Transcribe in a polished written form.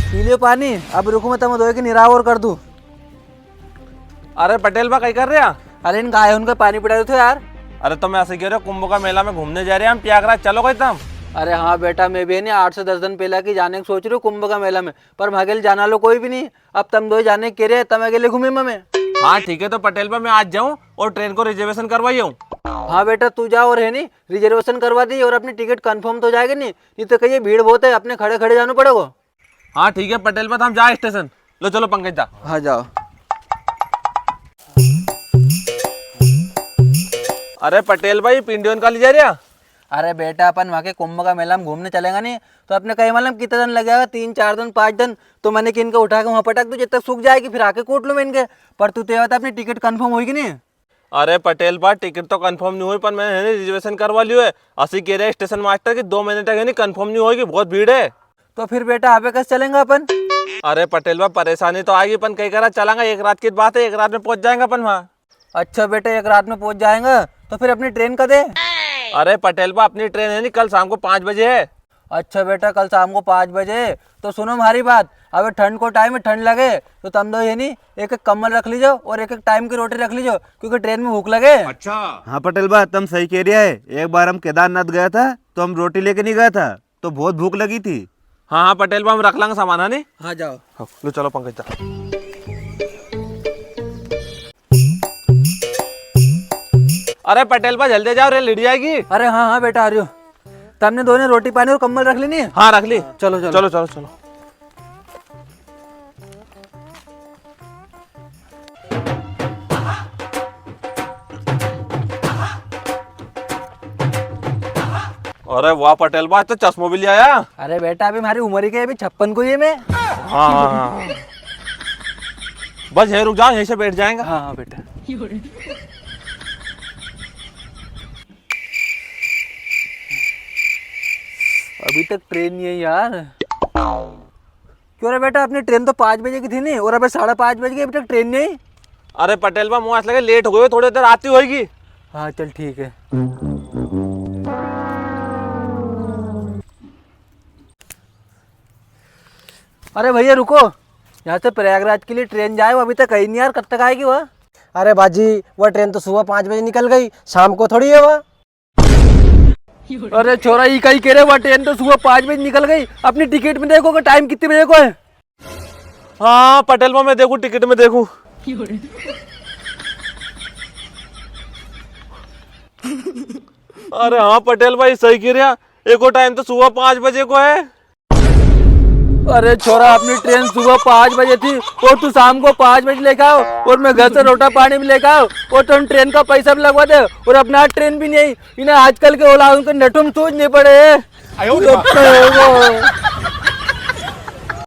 P लियो पानी। अब रुको मैं तुम्हें धोए की निराव और कर दूं। अरे पटेल बा कहीं कर रहे हैं? अरे इन गाय उनका पानी पिला दो यार। अरे तो मैं ऐसे कह रहा हूँ कुंभ का मेला में घूमने जा रहे हैं हम प्रयागराज, चलो कोई तुम। अरे हाँ बेटा, मैं भी नहीं 8 से 10 दिन पहले की जाने की सोच रही हूँ कुंभ का मेला में, पर भागेल जाना लो कोई भी नहीं। अब तुम दो जाने के रहे, तम अकेले घूमे में। हाँ ठीक है, तो पटेल बा मैं आज जाऊँ और ट्रेन को रिजर्वेशन करवाई हूँ। हाँ बेटा तू जा और है नहीं रिजर्वेशन करवा दी और अपनी टिकट कंफर्म तो जाएगी नहीं तो कहिए भीड़ बहुत है, अपने खड़े खड़े जाना पड़ेगा। हाँ ठीक है पटेल बा, हम जा स्टेशन। लो चलो पंकज जा। हाँ जाओ। अरे पटेल भाई पिंडियन का ले जा रहे? अरे बेटा अपन वहाँ के कुंभ का मेला में घूमने चलेगा नहीं तो अपने कहीं मालूम कितना दिन लगेगा, 3-4 दिन 5 दिन। तो मैंने कि इनको उठा के वहाँ पटक दो जब तक सूख जाएगी, फिर आके कूट लो मैं इनके। पर तू तो अपनी टिकट कंफर्म होगी नहीं? अरे पटेल बा टिकट तो कंफर्म नहीं हुई, पर मैंने रिजर्वेशन करवा लियो है। असी कह रहे स्टेशन मास्टर की 2 महीने तक कंफर्म नहीं होगी, बहुत भीड़ है। तो फिर बेटा आप कैसे चलेंगे अपन? अरे पटेल बा परेशानी तो आएगी, अपन कहीं करा चलांगा, एक रात की बात है, एक रात में पहुंच जाएंगे अपन वहाँ। अच्छा बेटा एक रात में पहुंच जाएंगे, तो फिर अपनी ट्रेन का दे। अरे पटेल बा अपनी ट्रेन है नहीं, कल शाम को 5 बजे है। अच्छा बेटा कल शाम को 5 बजे। तो सुनो हमारी बात, अब ठंड को टाइम में ठंड लगे तो तुम दो ये नहीं एक एक कम्बल रख लीजो और एक एक टाइम की रोटी रख लीजो, क्योंकि ट्रेन में भूख लगे। अच्छा हाँ पटेल बा तुम सही कह रहा है। एक बार हम केदारनाथ गया था तो हम रोटी लेके नहीं गया था, तो बहुत भूख लगी थी। हाँ हाँ पटेल बा हम रख लेंगे सामान, है नहीं? हाँ जाओ। हाँ, लो चलो पंकज जा। अरे पटेल बा जल्दी जाओ, रेल लेट जाएगी। अरे हाँ हाँ बेटा आ रही हो। तुमने दोनों रोटी पानी और कम्बल रख लेनी है? हाँ रख ली। चलो चलो चलो चलो चलो। अरे वाह पटेल बा तो चश्मो भी ले आया। अरे बेटा अभी हमारी उम्र ही के, अभी 56 को ये मैं। हाँ हाँ हाँ बस यहीं रुक जाओ, यहीं से बैठ जाएंगे। हाँ हाँ बेटा। अभी तक ट्रेन नहीं है यार। क्यों रे बेटा, अपनी ट्रेन तो 5 बजे की थी नहीं और अभी 5:30 बज गए, अभी तक ट्रेन नहीं। अरे पटेल बा मुझे ऐसा लगे लेट हो गए, थोड़ी देर आती होगी। हाँ चल ठीक है। अरे भैया रुको, यहाँ से प्रयागराज के लिए ट्रेन जाए, वो अभी तक कहीं नहीं यार, कब तक आएगी वह? अरे बाजी वह ट्रेन तो सुबह 5 बजे निकल गई, शाम को थोड़ी है वह। अरे छोरा ये कहीं कह रहे, वह ट्रेन तो सुबह 5 बजे निकल गई। अपनी टिकट में देखो कि टाइम कितने बजे को है। हाँ पटेल बा मैं देखूं, टिकट में देखूं। अरे हाँ पटेल भाई सही कह रहा, एको टाइम तो सुबह 5 बजे को है। अरे छोरा अपनी ट्रेन सुबह 5 बजे थी और तू शाम को 5 बजे लेके आओ और मैं घर से रोटा पानी भी लेके आओ और तुम ट्रेन का पैसा भी लगवा दे और अपना ट्रेन भी नहीं। इन्हें आजकल के औलादों के नटुम सोचने पड़े।